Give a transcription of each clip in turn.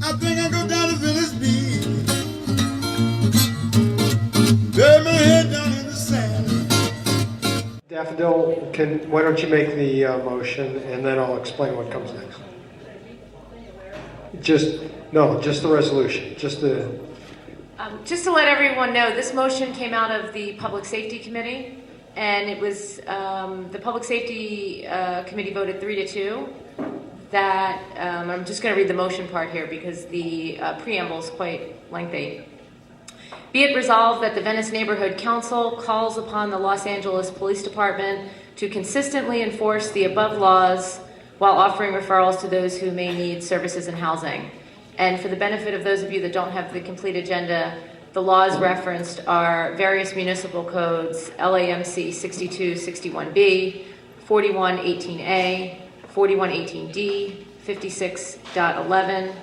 I think I go down to Venice Beach, bury my head down in the sand. Daffodil, why don't you make the motion, and then I'll explain what comes next. Just the resolution, just to let everyone know, this motion came out of the Public Safety Committee, and it was, the Public Safety Committee voted 3-2. That, I'm just going to read the motion part here because the preamble is quite lengthy. Be it resolved that the Venice Neighborhood Council calls upon the Los Angeles Police Department to consistently enforce the above laws while offering referrals to those who may need services and housing. And for the benefit of those of you that don't have the complete agenda, the laws referenced are various municipal codes, LAMC 6261B, 4118A, 4118D, 56.11,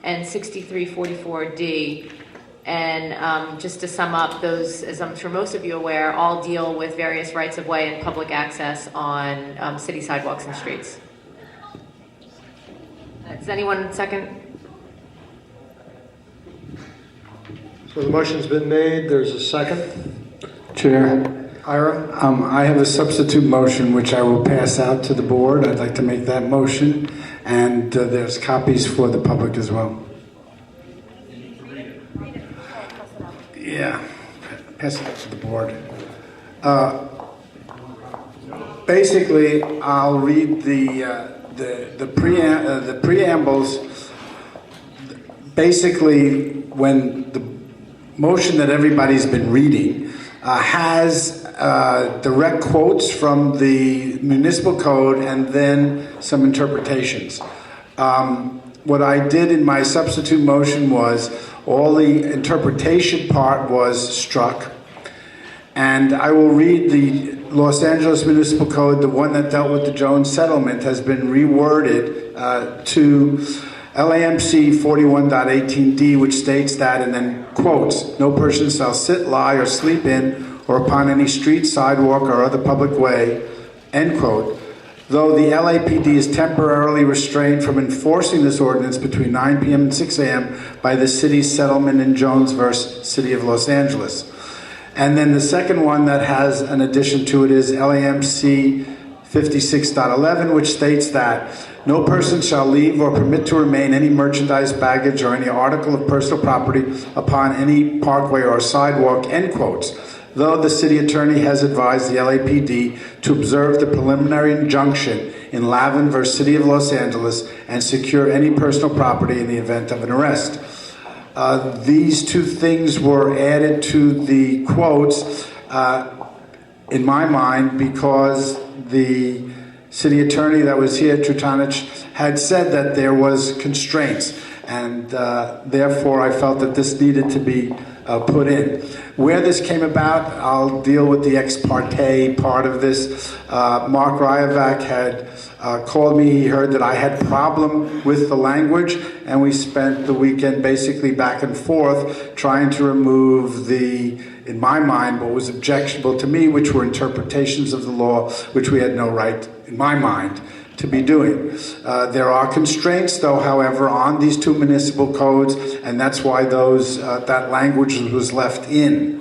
and 6344D. And just to sum up, those, as I'm sure most of you are aware, all deal with various rights of way and public access on city sidewalks and streets. Does anyone second? So the motion's been made. There's a second. Chair, Ira? I have a substitute motion which I will pass out to the board. I'd like to make that motion, and there's copies for the public as well. Yeah, pass it up to the board. Basically, I'll read the preambles. Basically, when the motion that everybody's been reading has direct quotes from the municipal code and then some interpretations. What I did in my substitute motion was all the interpretation part was struck, and I will read the Los Angeles Municipal Code. The one that dealt with the Jones settlement has been reworded to LAMC 41.18D, which states that, and then quotes, no person shall sit, lie, or sleep in or upon any street, sidewalk, or other public way, end quote. Though the LAPD is temporarily restrained from enforcing this ordinance between 9 p.m. and 6 a.m. by the city's settlement in Jones versus City of Los Angeles. And then the second one that has an addition to it is LAMC 56.11, which states that no person shall leave or permit to remain any merchandise, baggage, or any article of personal property upon any parkway or sidewalk, end quotes. Though the city attorney has advised the LAPD to observe the preliminary injunction in Lavin versus City of Los Angeles and secure any personal property in the event of an arrest. These two things were added to the quotes, in my mind, because the city attorney that was here, Trutanich, had said that there was constraints, and therefore I felt that this needed to be put in. Where this came about, I'll deal with the ex parte part of this. Mark Ryavec had called me. He heard that I had problem with the language, and we spent the weekend basically back and forth trying to remove the, in my mind, what was objectionable to me, which were interpretations of the law, which we had no right, in my mind, to be doing. There are constraints, though, however, on these two municipal codes, and that's why those that language was left in.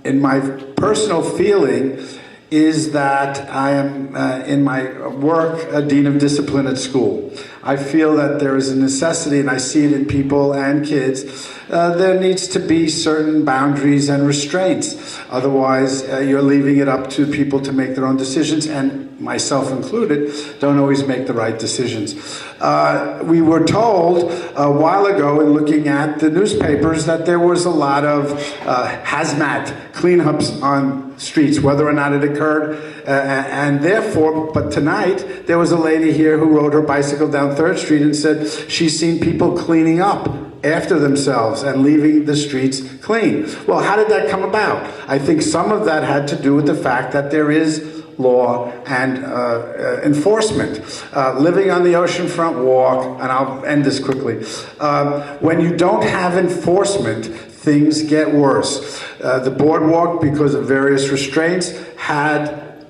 In my personal feeling is that I am, in my work, a dean of discipline at school. I feel that there is a necessity, and I see it in people and kids, there needs to be certain boundaries and restraints. Otherwise, you're leaving it up to people to make their own decisions, and myself included, don't always make the right decisions. We were told a while ago in looking at the newspapers that there was a lot of hazmat cleanups on streets, whether or not it occurred, and therefore, but tonight, there was a lady here who rode her bicycle down 3rd Street and said she's seen people cleaning up after themselves and leaving the streets clean. Well, how did that come about? I think some of that had to do with the fact that there is law and enforcement. Living on the oceanfront walk, and I'll end this quickly, when you don't have enforcement, things get worse. The boardwalk, because of various restraints, had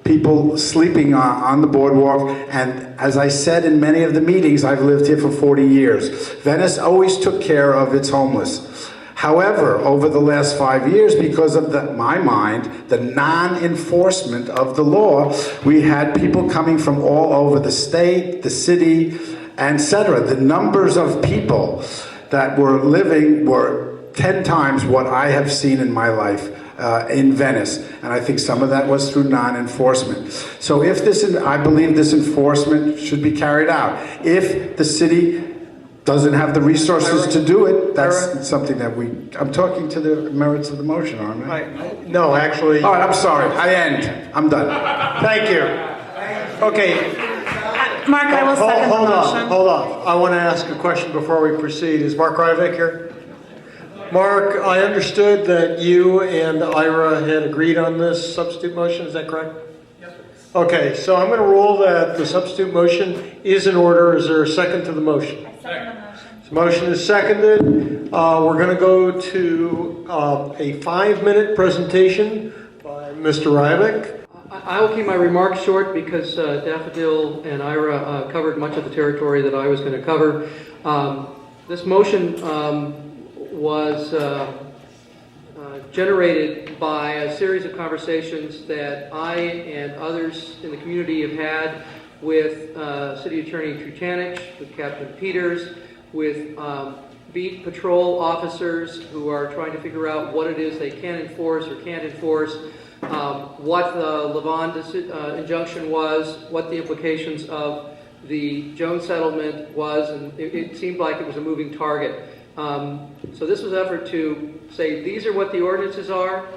people sleeping on the boardwalk. And as I said in many of the meetings, I've lived here for 40 years. Venice always took care of its homeless. However, over the last 5 years, because of my mind, the non-enforcement of the law, we had people coming from all over the state, the city, etc. The numbers of people that were living were 10 times what I have seen in my life in Venice, and I think some of that was through non-enforcement. So if I believe this enforcement should be carried out. If the city doesn't have the resources to do it, that's something that I'm talking to the merits of the motion, aren't I? No, actually. All right, I'm sorry. I'm done. Thank you. Okay. Mark, I will second the motion. Hold on. I want to ask a question before we proceed. Is Mark Ryavec here? Mark, I understood that you and Ira had agreed on this substitute motion. Is that correct? Yes, sir. Okay, so I'm going to rule that the substitute motion is in order. Is there a second to the motion? I second the motion. The motion is seconded. We're going to go to a 5-minute presentation by Mr. Ryavec. I will keep my remarks short because Daffodil and Ira covered much of the territory that I was going to cover. This motion was generated by a series of conversations that I and others in the community have had with City Attorney Trutanich, with Captain Peters, with beat patrol officers who are trying to figure out what it is they can enforce or can't enforce, what the Levon injunction was, what the implications of the Jones settlement was, and it seemed like it was a moving target. So this was an effort to say these are what the ordinances are.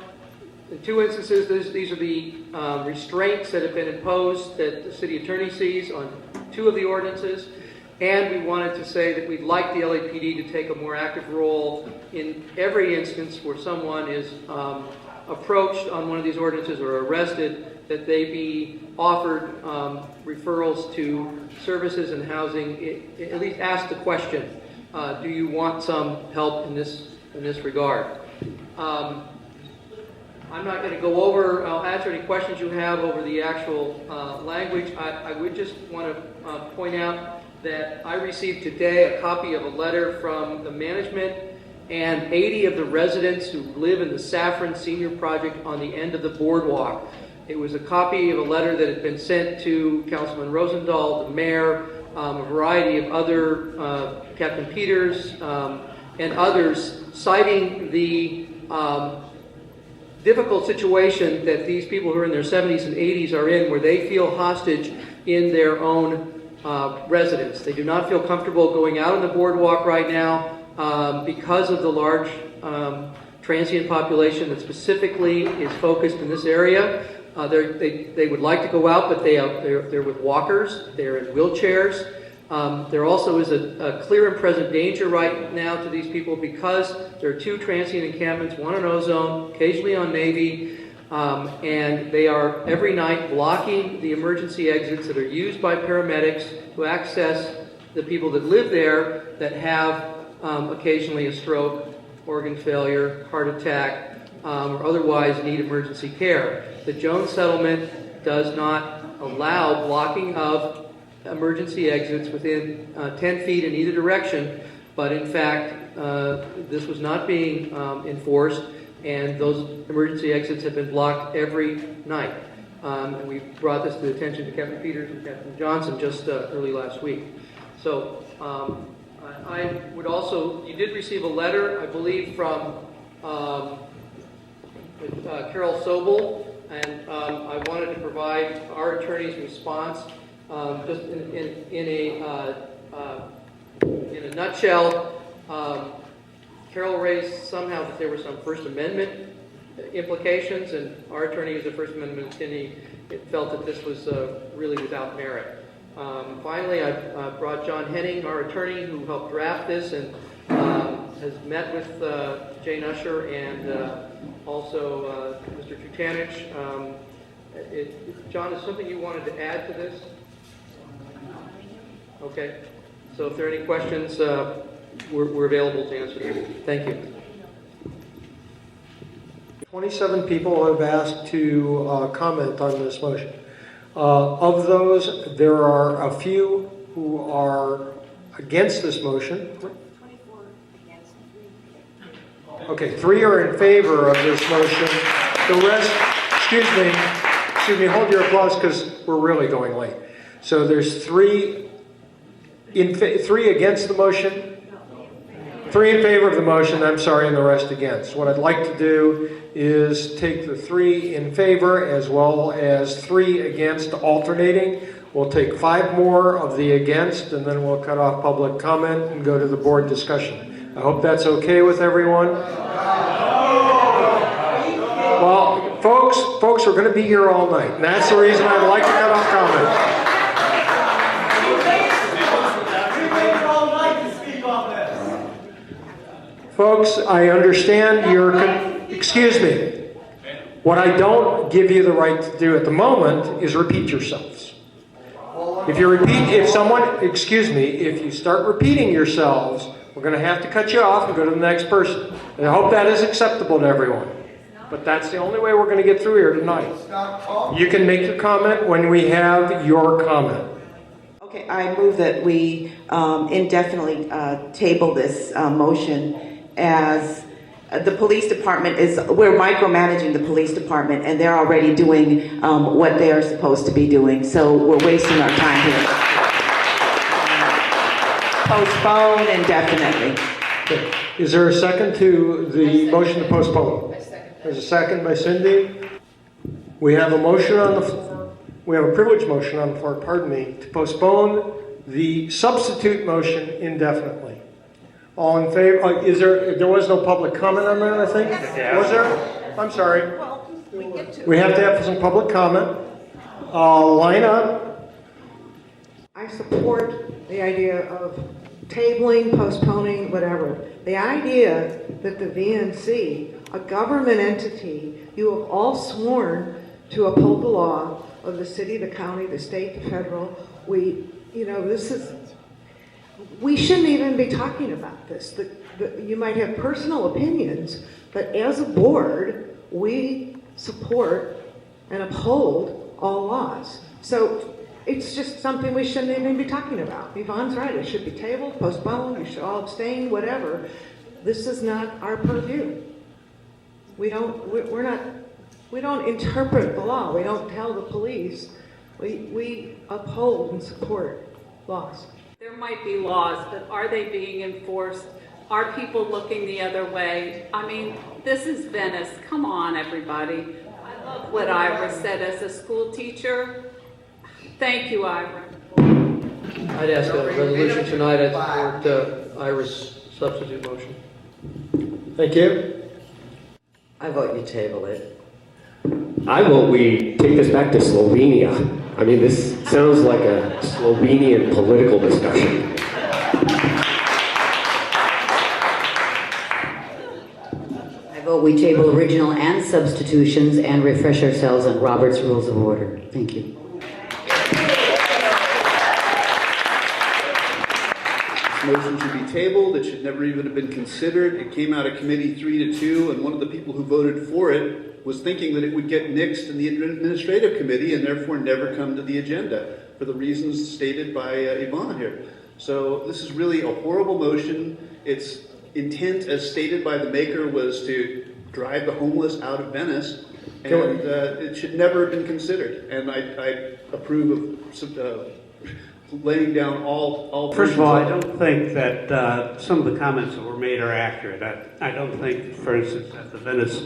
In 2 instances, these are the restraints that have been imposed that the city attorney sees on 2 of the ordinances. And we wanted to say that we'd like the LAPD to take a more active role in every instance where someone is approached on one of these ordinances or arrested, that they be offered referrals to services and housing, at least ask the question, do you want some help in this regard? I'm not going to go over, I'll answer any questions you have over the actual language. I would just want to point out that I received today a copy of a letter from the management and 80 of the residents who live in the Saffron Senior Project on the end of the boardwalk. It was a copy of a letter that had been sent to Councilman Rosendahl, the mayor, a variety of other, Captain Peters, and others, citing the difficult situation that these people who are in their 70s and 80s are in, where they feel hostage in their own residence. They do not feel comfortable going out on the boardwalk right now because of the large transient population that specifically is focused in this area. They would like to go out, but they're with walkers, they're in wheelchairs. There also is a clear and present danger right now to these people because there are 2 transient encampments, one on Ozone, occasionally on Navy, and they are every night blocking the emergency exits that are used by paramedics to access the people that live there that have occasionally a stroke, organ failure, heart attack, or otherwise need emergency care. The Jones settlement does not allow blocking of emergency exits within 10 feet in either direction, but in fact this was not being enforced, and those emergency exits have been blocked every night. And we brought this to the attention to Captain Peters and Captain Johnson just early last week. So I would also, you did receive a letter, I believe, from Carol Sobel, and I wanted to provide our attorney's response. Just in a nutshell, Carol raised somehow that there were some First Amendment implications, and our attorney, as a First Amendment attorney, felt that this was really without merit. Finally, I brought John Henning, our attorney, who helped draft this and has met with Jane Usher and also Mr. Trutanich. John, is something you wanted to add to this? Okay. So if there are any questions, we're available to answer them. Thank you. 27 people have asked to comment on this motion. Of those, there are a few who are against this motion. Okay, 3 are in favor of this motion. The rest, excuse me, hold your applause because we're really going late. So there's 3 against the motion, 3 in favor of the motion, I'm sorry, and the rest against. What I'd like to do is take the 3 in favor as well as 3 against alternating. We'll take 5 more of the against and then we'll cut off public comment and go to the board discussion. I hope that's okay with everyone. Well, folks, we're going to be here all night, and that's the reason I'd like to cut off comments. Folks, I understand excuse me. What I don't give you the right to do at the moment is repeat yourselves. If you start repeating yourselves, we're going to have to cut you off and go to the next person. And I hope that is acceptable to everyone. But that's the only way we're going to get through here tonight. You can make your comment when we have your comment. Okay, I move that we indefinitely table this motion as the police department we're micromanaging the police department and they're already doing what they are supposed to be doing. So we're wasting our time here. Postpone indefinitely. Okay. Is there a second to the motion to postpone? There's a second by Cindy. We have a motion on the floor. We have a privilege motion on the floor, to postpone the substitute motion indefinitely. All in favor? There was no public comment on that, I think? Was there? I'm sorry. We have to have some public comment. Line up. I support the idea of tabling, postponing, whatever. The idea that the VNC, a government entity, you have all sworn to uphold the law of the city, the county, the state, the federal. We shouldn't even be talking about this. You might have personal opinions, but as a board, we support and uphold all laws. So it's just something we shouldn't even be talking about. Yvonne's right. It should be tabled, postponed. You should all abstain, whatever. This is not our purview. We don't interpret the law. We don't tell the police. We uphold and support laws. There might be laws, but are they being enforced? Are people looking the other way? I mean, this is Venice. Come on, everybody. I love what Ira said as a school teacher. Thank you, Ira. I'd ask a resolution tonight. I'd support Ira's substitute motion. Thank you. I vote you table it. I vote we take this back to Slovenia. I mean, this sounds like a Slovenian political discussion. I vote we table original and substitutions and refresh ourselves on Robert's Rules of Order. Thank you. This motion should be tabled. It should never even have been considered. It came out of committee 3-2, and one of the people who voted for it was thinking that it would get nixed in the administrative committee and therefore never come to the agenda for the reasons stated by Yvonne here. So this is really a horrible motion. Its intent, as stated by the maker, was to drive the homeless out of Venice, and it should never have been considered. And I approve of laying down all. First of all, I don't think that some of the comments that were made are accurate. I don't think, for instance, that the Venice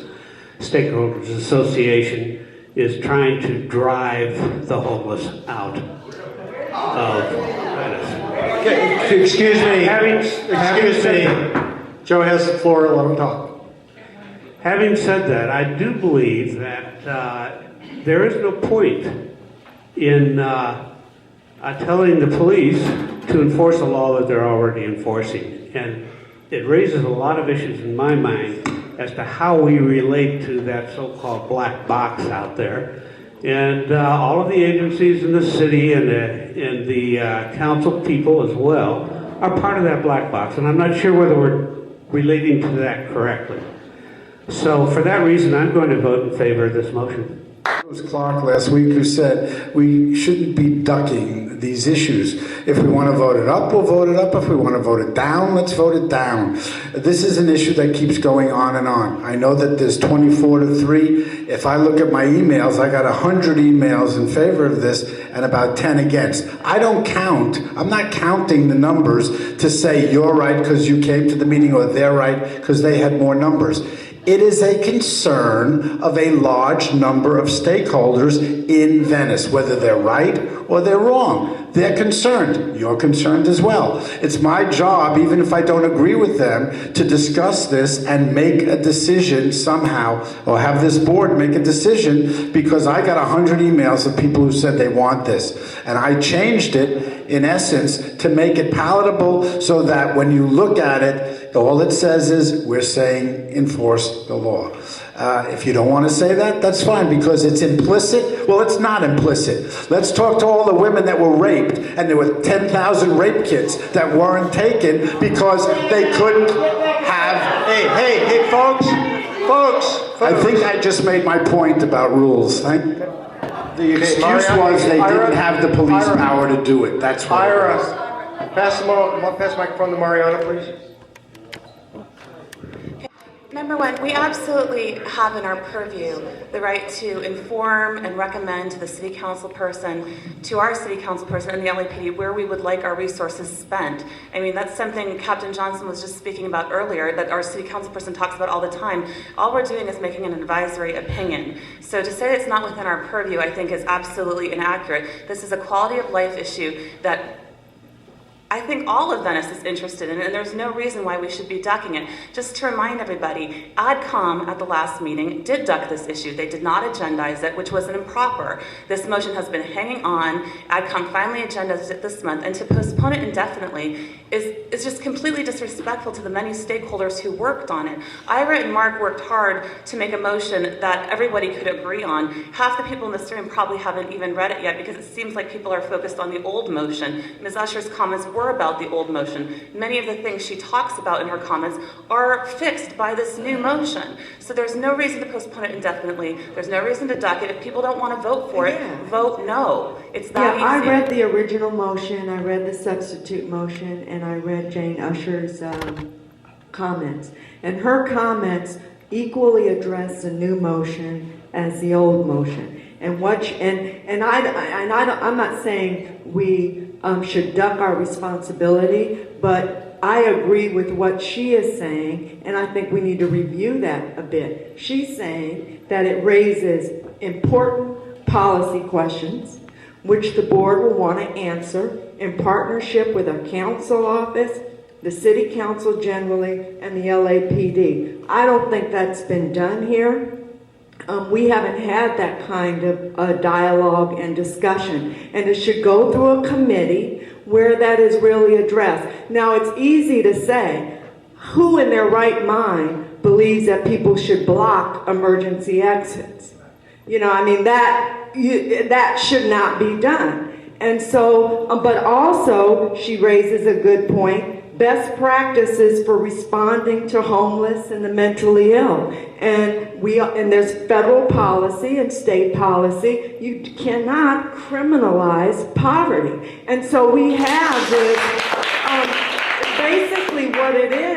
Stakeholders Association is trying to drive the homeless out of Venice. Okay, excuse me. Joe has the floor. Let him talk. Having said that, I do believe that there is no point in telling the police to enforce a law that they're already enforcing. And it raises a lot of issues in my mind as to how we relate to that so-called black box out there. And all of the agencies in the city and the council people as well are part of that black box. And I'm not sure whether we're relating to that correctly. So for that reason, I'm going to vote in favor of this motion. It was Clark last week who said we shouldn't be ducking these issues. If we want to vote it up, we'll vote it up. If we want to vote it down, let's vote it down. This is an issue that keeps going on and on. I know that there's 24-3. If I look at my emails, I got 100 emails in favor of this and about 10 against. I don't count. I'm not counting the numbers to say you're right because you came to the meeting or they're right because they had more numbers. It is a concern of a large number of stakeholders in Venice, whether they're right or they're wrong. They're concerned. You're concerned as well. It's my job, even if I don't agree with them, to discuss this and make a decision somehow, or have this board make a decision, because I got 100 emails of people who said they want this. And I changed it, in essence, to make it palatable so that when you look at it, all it says is, we're saying enforce the law. If you don't want to say that, that's fine, because it's implicit. Well, it's not implicit. Let's talk to all the women that were raped, and there were 10,000 rape kits that weren't taken because they couldn't have... Hey, folks. I think I just made my point about rules. The excuse was they didn't have the police power to do it. That's what it was. Pass the microphone to Mariana, please. Number one, we absolutely have in our purview the right to inform and recommend to the city council person, to our city council person and the LAPD where we would like our resources spent. I mean, that's something Captain Johnson was just speaking about earlier, that our city council person talks about all the time. All we're doing is making an advisory opinion. So to say it's not within our purview, I think, is absolutely inaccurate. This is a quality of life issue that I think all of Venice is interested in, and there's no reason why we should be ducking it. Just to remind everybody, AdCom at the last meeting did duck this issue. They did not agendize it, which was improper. This motion has been hanging on. AdCom finally agendized it this month, and to postpone it indefinitely is just completely disrespectful to the many stakeholders who worked on it. Ira and Mark worked hard to make a motion that everybody could agree on. Half the people in this room probably haven't even read it yet, because it seems like people are focused on the old motion. Ms. Usher's comments were about the old motion. Many of the things she talks about in her comments are fixed by this new motion. So there's no reason to postpone it indefinitely. There's no reason to duck it. If people don't want to vote for it, vote no. It's that easy. I read the original motion, I read the substitute motion, and I read Jane Usher's comments. And her comments equally address the new motion as the old motion. And I'm not saying we should duck our responsibility, but I agree with what she is saying, and I think we need to review that a bit. She's saying that it raises important policy questions, which the board will want to answer in partnership with our council office, the city council generally, and the LAPD. I don't think that's been done here. We haven't had that kind of dialogue and discussion, and it should go through a committee where that is really addressed. Now, it's easy to say, who in their right mind believes that people should block emergency exits? You know, I mean, that should not be done. And so, but also, she raises a good point, best practices for responding to homeless and the mentally ill. And there's federal policy and state policy. You cannot criminalize poverty. And so we have this, basically what it is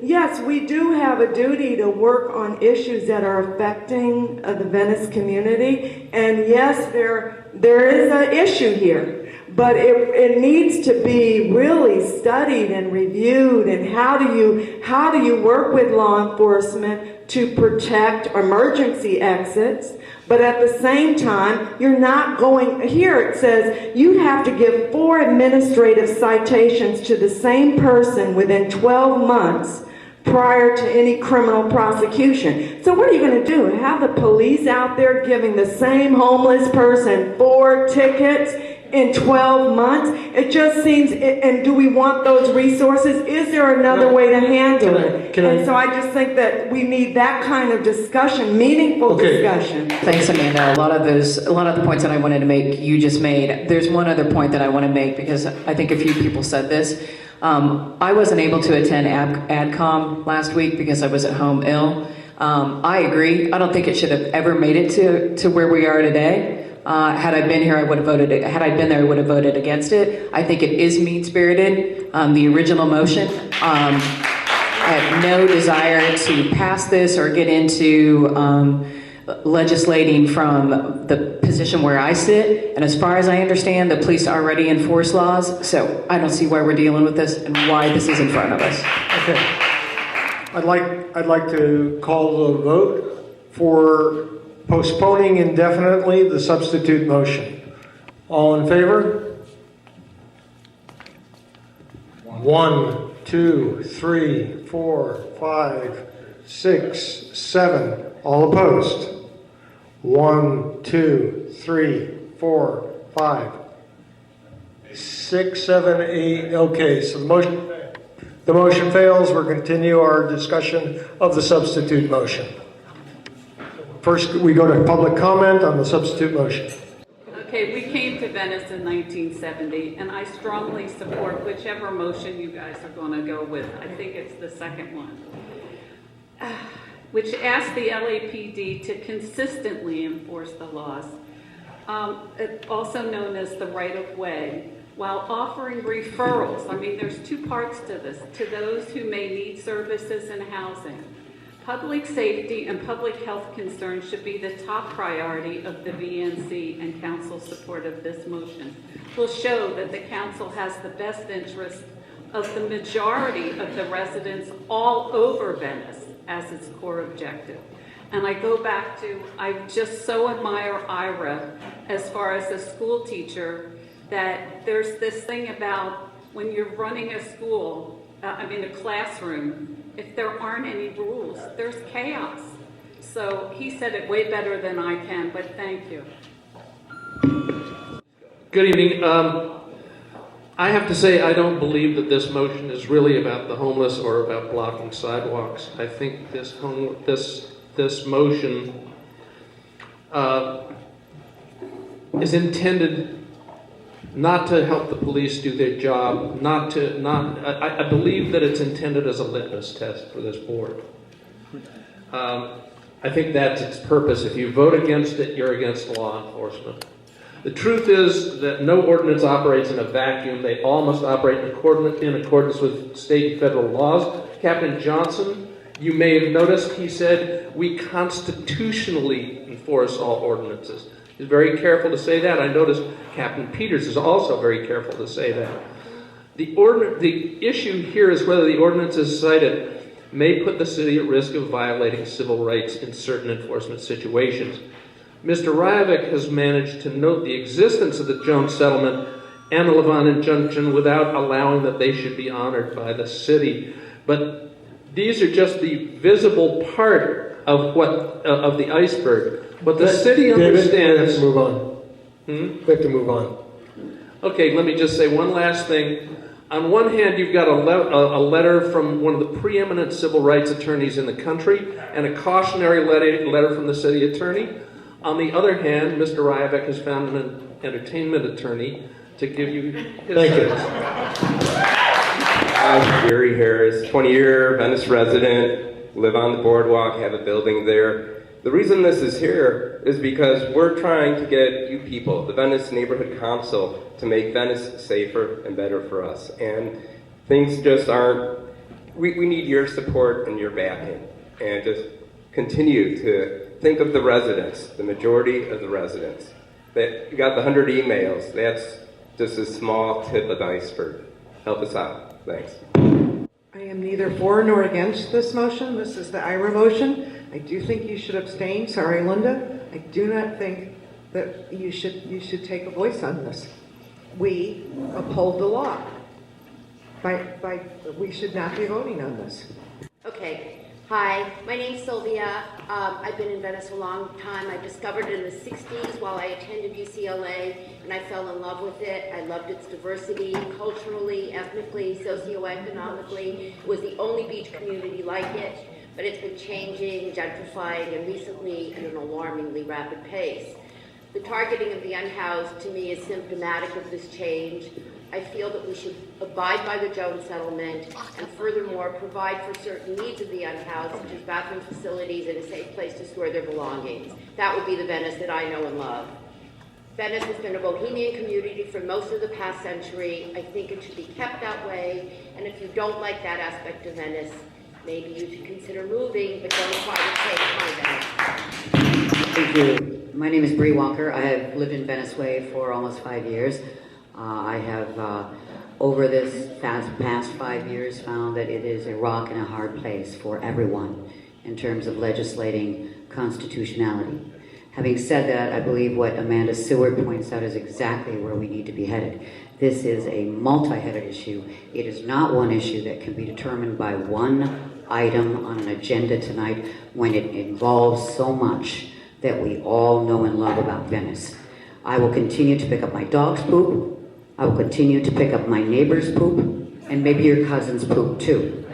yes, we do have a duty to work on issues that are affecting the Venice community. And yes, there is an issue here. But it needs to be really studied and reviewed. And how do you work with law enforcement to protect emergency exits? But at the same time, you're not going, here it says you'd have to give 4 administrative citations to the same person within 12 months prior to any criminal prosecution. So what are you going to do? Have the police out there giving the same homeless person 4 tickets in 12 months? It just seems, and do we want those resources? Is there another way to handle it? And so I just think that we need that kind of discussion, meaningful discussion. Thanks, Amanda. A lot of the points that I wanted to make, you just made. There's one other point that I want to make, because I think a few people said this. I wasn't able to attend AdCom last week because I was at home ill. I agree. I don't think it should have ever made it to where we are today. Had I been here, I would have voted. Had I been there, I would have voted against it. I think it is mean-spirited. The original motion had no desire to pass this or get into legislating from the position where I sit. And as far as I understand, the police already enforce laws. So I don't see why we're dealing with this and why this is in front of us. Okay. I'd like to call the vote for postponing indefinitely the substitute motion. All in favor? 1, 2, 3, 4, 5, 6, 7. All opposed? 1, 2, 3, 4, 5, 6, 7, 8. Okay, so the motion fails. We'll continue our discussion of the substitute motion. First, we go to public comment on the substitute motion. Okay, we came to Venice in 1970, and I strongly support whichever motion you guys are going to go with. I think it's the second one, which asks the LAPD to consistently enforce the laws, also known as the right-of-way, while offering referrals. I mean, there's two parts to this. To those who may need services and housing. Public safety and public health concerns should be the top priority of the VNC, and council's support of this motion will show that the council has the best interest of the majority of the residents all over Venice as its core objective. And I go back to, I just so admire Ira as far as a school teacher, that there's this thing about when you're running a school, a classroom, if there aren't any rules, there's chaos. So he said it way better than I can, but thank you. Good evening. I have to say I don't believe that this motion is really about the homeless or about blocking sidewalks. I think this motion is intended not to help the police do their job, I believe that it's intended as a litmus test for this board. I think that's its purpose. If you vote against it, you're against law enforcement. The truth is that no ordinance operates in a vacuum. They all must operate in accordance with state and federal laws. Captain Johnson, you may have noticed, he said, we constitutionally enforce all ordinances. He's very careful to say that. I noticed Captain Peters is also very careful to say that. The issue here is whether the ordinances cited may put the city at risk of violating civil rights in certain enforcement situations. Mr. Ryavec has managed to note the existence of the Jones Settlement and the Levant Injunction without allowing that they should be honored by the city. But these are just the visible part of the iceberg. What the city understands... We have to move on. We have to move on. Okay, let me just say one last thing. On one hand, you've got a letter from one of the preeminent civil rights attorneys in the country and a cautionary letter from the city attorney. On the other hand, Mr. Ryavec has found an entertainment attorney to give you his sentence. I'm Gary Harris, 20-year Venice resident, live on the boardwalk, have a building there. The reason this is here is because we're trying to get you people, the Venice Neighborhood Council, to make Venice safer and better for us. And things just aren't, we need your support and your backing. And just continue to think of the residents, the majority of the residents. That you got the 100 emails, that's just a small tip of the iceberg. Help us out. Thanks. I am neither for nor against this motion. This is the IRA motion. I do think you should abstain. Sorry, Linda. I do not think that you should take a voice on this. We uphold the law. We should not be voting on this. Okay. Hi, my name's Sylvia. I've been in Venice a long time. I discovered it in the 60s while I attended UCLA, and I fell in love with it. I loved its diversity, culturally, ethnically, socioeconomically. It was the only beach community like it, but it's been changing, gentrifying, and recently at an alarmingly rapid pace. The targeting of the unhoused, to me, is symptomatic of this change. I feel that we should abide by the Jones settlement and furthermore provide for certain needs of the unhoused, such as bathroom facilities and a safe place to store their belongings. That would be the Venice that I know and love. Venice has been a bohemian community for most of the past century. I think it should be kept that way, and if you don't like that aspect of Venice, maybe you should consider moving, but don't try to take my Venice. Thank you. My name is Bree Walker. I have lived in Venice Way for almost 5 years. I have, over this past 5 years, found that it is a rock and a hard place for everyone in terms of legislating constitutionality. Having said that, I believe what Amanda Seward points out is exactly where we need to be headed. This is a multi-headed issue. It is not one issue that can be determined by one item on an agenda tonight when it involves so much that we all know and love about Venice. I will continue to pick up my dog's poop. I will continue to pick up my neighbor's poop, and maybe your cousin's poop too.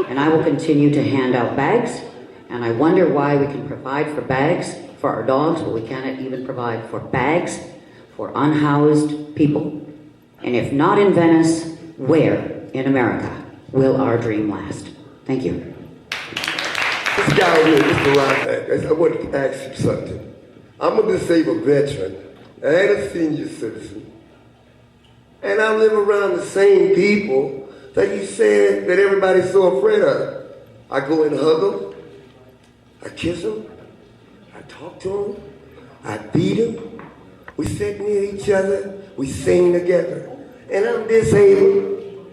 And I will continue to hand out bags, and I wonder why we can provide for bags for our dogs, but we cannot even provide for bags for unhoused people. And if not in Venice, where in America will our dream last? Thank you. This guy over here, Mr. Ryavec, I wanted to ask you something. I'm a disabled veteran and a senior citizen. And I live around the same people that you said that everybody's so afraid of. I go and hug them. I kiss them. I talk to them. I beat them. We sit near each other. We sing together. And I'm disabled.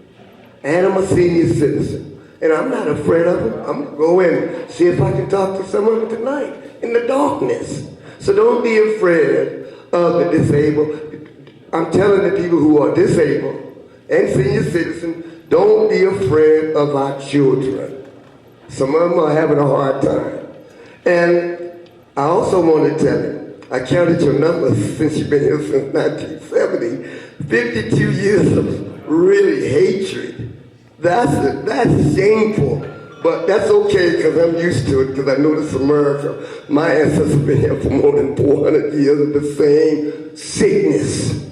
And I'm a senior citizen. And I'm not afraid of them. I'm going to go and see if I can talk to some of them tonight in the darkness. So don't be afraid of the disabled. I'm telling the people who are disabled and senior citizens, don't be afraid of our children. Some of them are having a hard time. And I also want to tell you, I counted your numbers since you've been here since 1970, 52 years of really hatred. That's shameful, but that's okay because I'm used to it because I know this is America. My ancestors have been here for more than 400 years of the same sickness.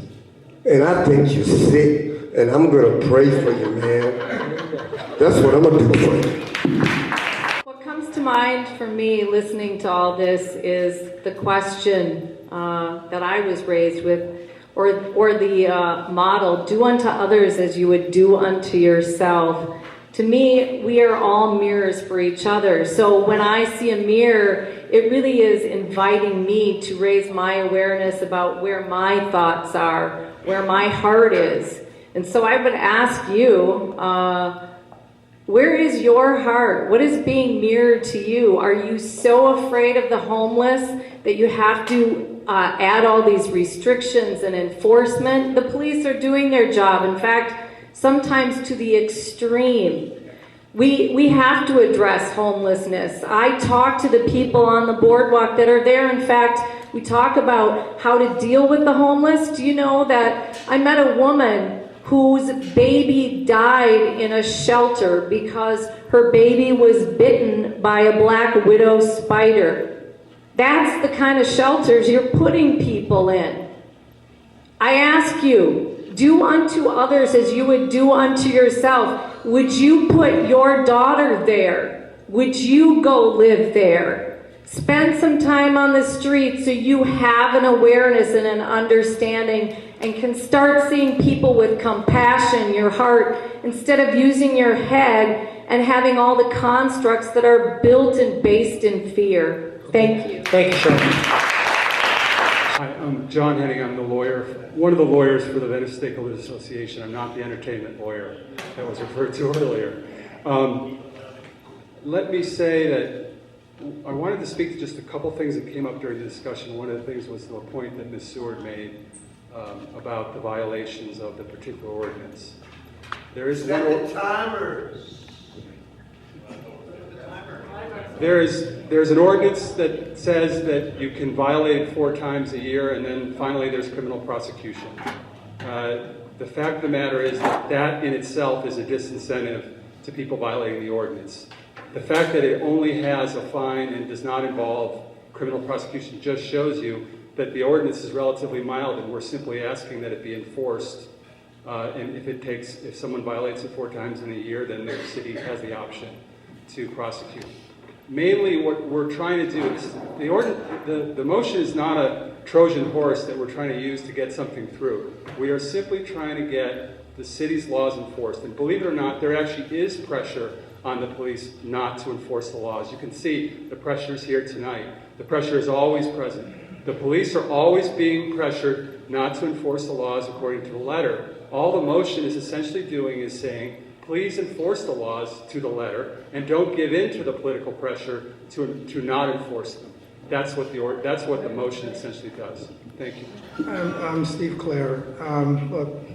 And I think you're sick, and I'm going to pray for you, man. That's what I'm going to do for you. What comes to mind for me listening to all this is the question that I was raised with, or the model, do unto others as you would do unto yourself. To me, we are all mirrors for each other. So when I see a mirror, it really is inviting me to raise my awareness about where my thoughts are, where my heart is. And so I would ask you, where is your heart? What is being mirrored to you? Are you so afraid of the homeless that you have to add all these restrictions and enforcement? The police are doing their job. In fact, sometimes to the extreme. We have to address homelessness. I talk to the people on the boardwalk that are there. In fact, we talk about how to deal with the homeless. Do you know that I met a woman whose baby died in a shelter because her baby was bitten by a black widow spider? That's the kind of shelters you're putting people in. I ask you, do unto others as you would do unto yourself. Would you put your daughter there? Would you go live there? Spend some time on the street so you have an awareness and an understanding and can start seeing people with compassion, your heart, instead of using your head and having all the constructs that are built and based in fear. Thank you. Thank you, Sean. Hi, I'm John Henning. I'm the lawyer, one of the lawyers for the Venice Stakeholders Association. I'm not the entertainment lawyer that was referred to earlier. Let me say that I wanted to speak to just a couple things that came up during the discussion. One of the things was the point that Ms. Seward made about the violations of the particular ordinance. There is one. There's an ordinance that says that you can violate it 4 times a year, and then finally there's criminal prosecution. The fact of the matter is that in itself is a disincentive to people violating the ordinance. The fact that it only has a fine and does not involve criminal prosecution just shows you that the ordinance is relatively mild, and we're simply asking that it be enforced And if someone violates it 4 times in a year, then the city has the option to prosecute. Mainly what we're trying to do, the motion is not a Trojan horse that we're trying to use to get something through. We are simply trying to get the city's laws enforced. And believe it or not, there actually is pressure on the police not to enforce the laws. You can see the pressure is here tonight. The pressure is always present. The police are always being pressured not to enforce the laws according to the letter. All the motion is essentially doing is saying, please enforce the laws to the letter and don't give in to the political pressure to not enforce them. That's what the motion essentially does. Thank you. I'm Steve Clare. Look,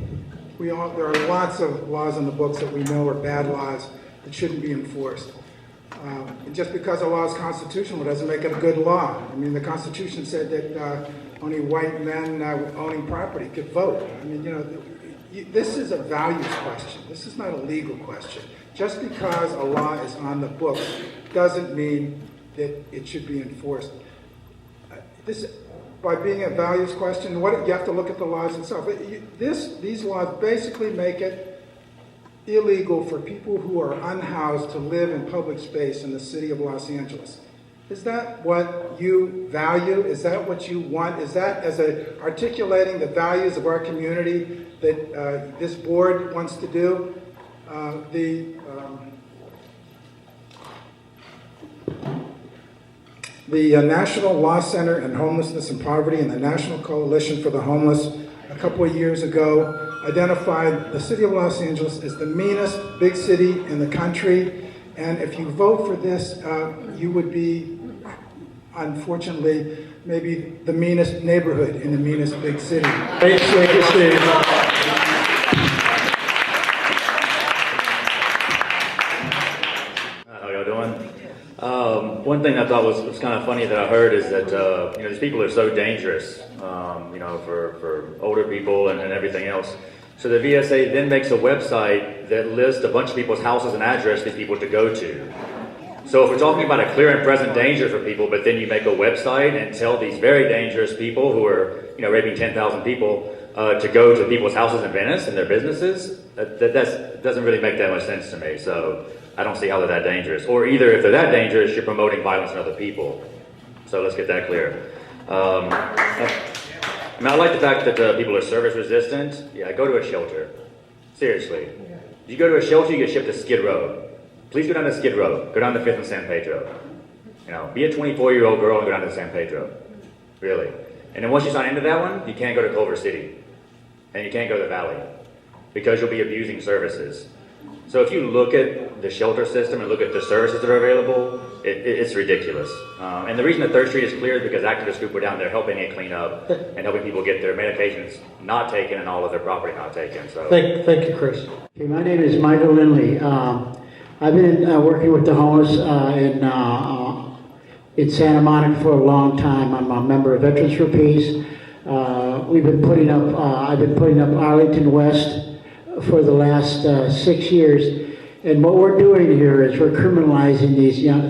there are lots of laws in the books that we know are bad laws that shouldn't be enforced. And just because a law is constitutional doesn't make it a good law. I mean, the Constitution said that only white men owning property could vote. I mean, this is a values question. This is not a legal question. Just because a law is on the books doesn't mean that it should be enforced. By being a values question, you have to look at the laws itself. These laws basically make it illegal for people who are unhoused to live in public space in the city of Los Angeles. Is that what you value? Is that what you want? Is that articulating the values of our community that this board wants to do? The National Law Center on Homelessness and Poverty and the National Coalition for the Homeless a couple of years ago identified the city of Los Angeles as the meanest big city in the country. And if you vote for this, you would be, unfortunately, maybe the meanest neighborhood in the meanest big city. Thank you, Steve. How y'all doing? One thing I thought was kind of funny that I heard is that these people are so dangerous, for older people and everything else. So the VSA then makes a website that lists a bunch of people's houses and address for people to go to. So if we're talking about a clear and present danger for people, but then you make a website and tell these very dangerous people who are, raping 10,000 people to go to people's houses in Venice and their businesses, that doesn't really make that much sense to me. So I don't see how they're that dangerous. Or either if they're that dangerous, you're promoting violence on other people. So let's get that clear. I like the fact that people are service resistant. Yeah, go to a shelter. Seriously. You go to a shelter, you get shipped to Skid Row. Please go down to Skid Row. Go down to 5th and San Pedro. Be a 24-year-old girl and go down to San Pedro. Really. And then once you sign into that one, you can't go to Culver City. And you can't go to the Valley. Because you'll be abusing services. So if you look at the shelter system and look at the services that are available, it's ridiculous. And the reason that 3rd Street is clear is because activist group were down there helping it clean up and helping people get their medications not taken and all of their property not taken. So Thank you, Chris. Okay, my name is Michael Lindley. I've been working with the homeless in Santa Monica for a long time. I'm a member of Veterans for Peace. I've been putting up Arlington West for the last 6 years. And what we're doing here is we're criminalizing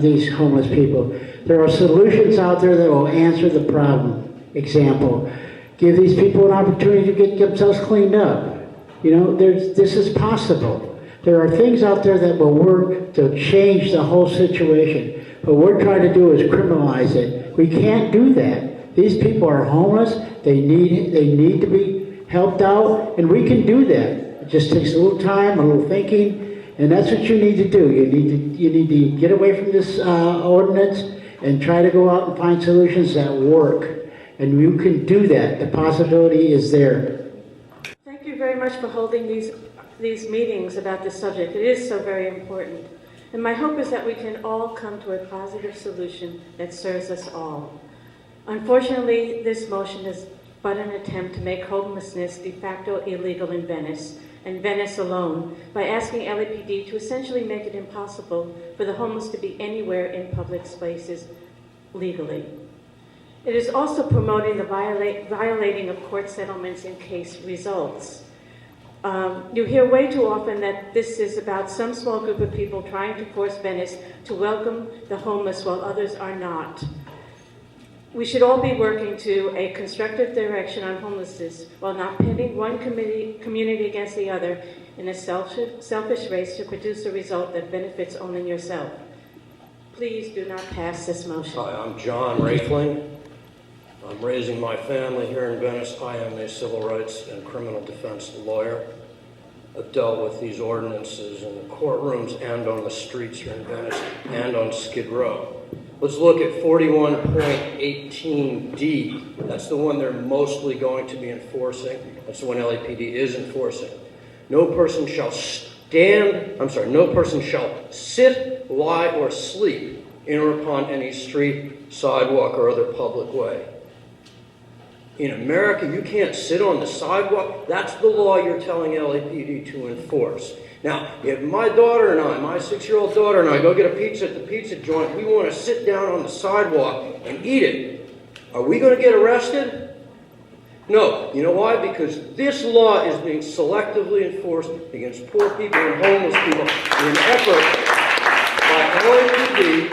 these homeless people. There are solutions out there that will answer the problem. Example, give these people an opportunity to get themselves cleaned up. This is possible. There are things out there that will work to change the whole situation. What we're trying to do is criminalize it. We can't do that. These people are homeless. They need to be helped out, and we can do that. It just takes a little time, a little thinking, and that's what you need to do. You need to get away from this ordinance and try to go out and find solutions that work. And you can do that. The possibility is there. Thank you very much for holding these meetings about this subject. It is so very important. And my hope is that we can all come to a positive solution that serves us all. Unfortunately, this motion is but an attempt to make homelessness de facto illegal in Venice, and Venice alone, by asking LAPD to essentially make it impossible for the homeless to be anywhere in public spaces legally. It is also promoting the violating of court settlements in case results. You hear way too often that this is about some small group of people trying to force Venice to welcome the homeless while others are not. We should all be working to a constructive direction on homelessness while not pitting one community against the other in a selfish race to produce a result that benefits only yourself. Please do not pass this motion. Hi, I'm John Raifling. I'm raising my family here in Venice. I am a civil rights and criminal defense lawyer. I've dealt with these ordinances in the courtrooms and on the streets here in Venice and on Skid Row. Let's look at 41.18D. That's the one they're mostly going to be enforcing. That's the one LAPD is enforcing. No person shall sit, lie, or sleep in or upon any street, sidewalk, or other public way. In America, you can't sit on the sidewalk. That's the law you're telling LAPD to enforce. Now, if my daughter and I, my 6-year-old daughter and I, go get a pizza at the pizza joint, we want to sit down on the sidewalk and eat it, are we going to get arrested? No. You know why? Because this law is being selectively enforced against poor people and homeless people in an effort by LAPD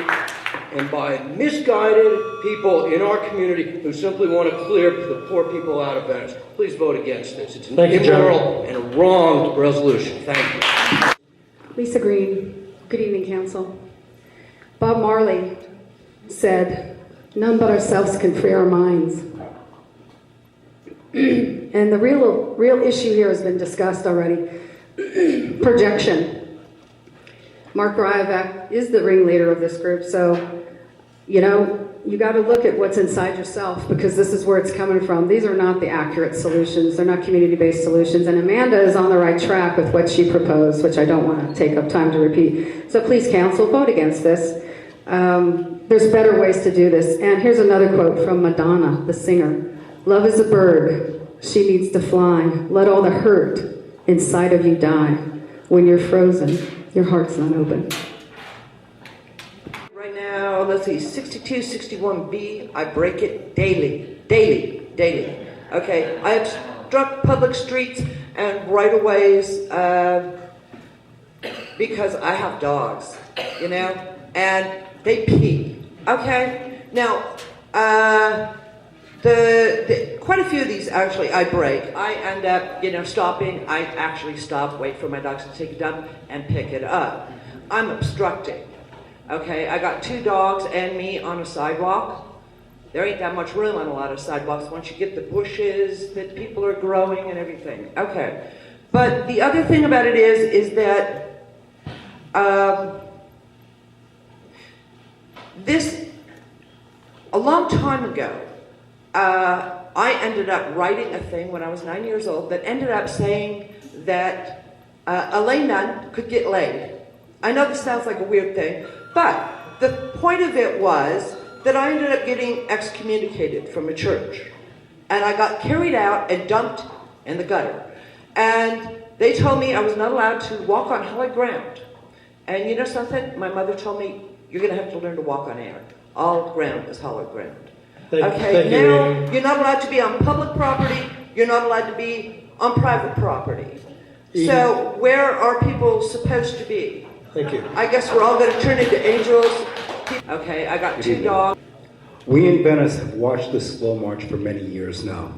and by misguided people in our community who simply want to clear the poor people out of Venice. Please vote against this. It's an immoral and a wrong resolution. Thank you. Lisa Green. Good evening, Council. Bob Marley said, "None but ourselves can free our minds." And the real issue here has been discussed already. Projection. Mark Ryavec is the ringleader of this group, so, you got to look at what's inside yourself, because this is where it's coming from. These are not the accurate solutions. They're not community-based solutions. And Amanda is on the right track with what she proposed, which I don't want to take up time to repeat. So please, Council, vote against this. There's better ways to do this. And here's another quote from Madonna, the singer. "Love is a bird. She needs to fly. Let all the hurt inside of you die. When you're frozen, your heart's not open." Right now, let's see, 6261B, I break it daily. Okay, I obstruct public streets and right-of-ways because I have dogs, and they pee. Okay, now, quite a few of these actually I break. I end up, stopping. I actually stop, wait for my dogs to take it down, and pick it up. I'm obstructing. Okay, I got 2 dogs and me on a sidewalk. There ain't that much room on a lot of sidewalks once you get the bushes that people are growing and everything. Okay, but the other thing about it is that a long time ago, I ended up writing a thing when I was 9 years old that ended up saying that a lay nun could get laid. I know this sounds like a weird thing, but the point of it was that I ended up getting excommunicated from a church. And I got carried out and dumped in the gutter. And they told me I was not allowed to walk on hallowed ground. And you know something? My mother told me, you're going to have to learn to walk on air. All ground is hallowed ground. Now you're not allowed to be on public property. You're not allowed to be on private property. So where are people supposed to be? Thank you. I guess we're all going to turn into angels. Okay, I got 2 dogs. We in Venice have watched this slow march for many years now.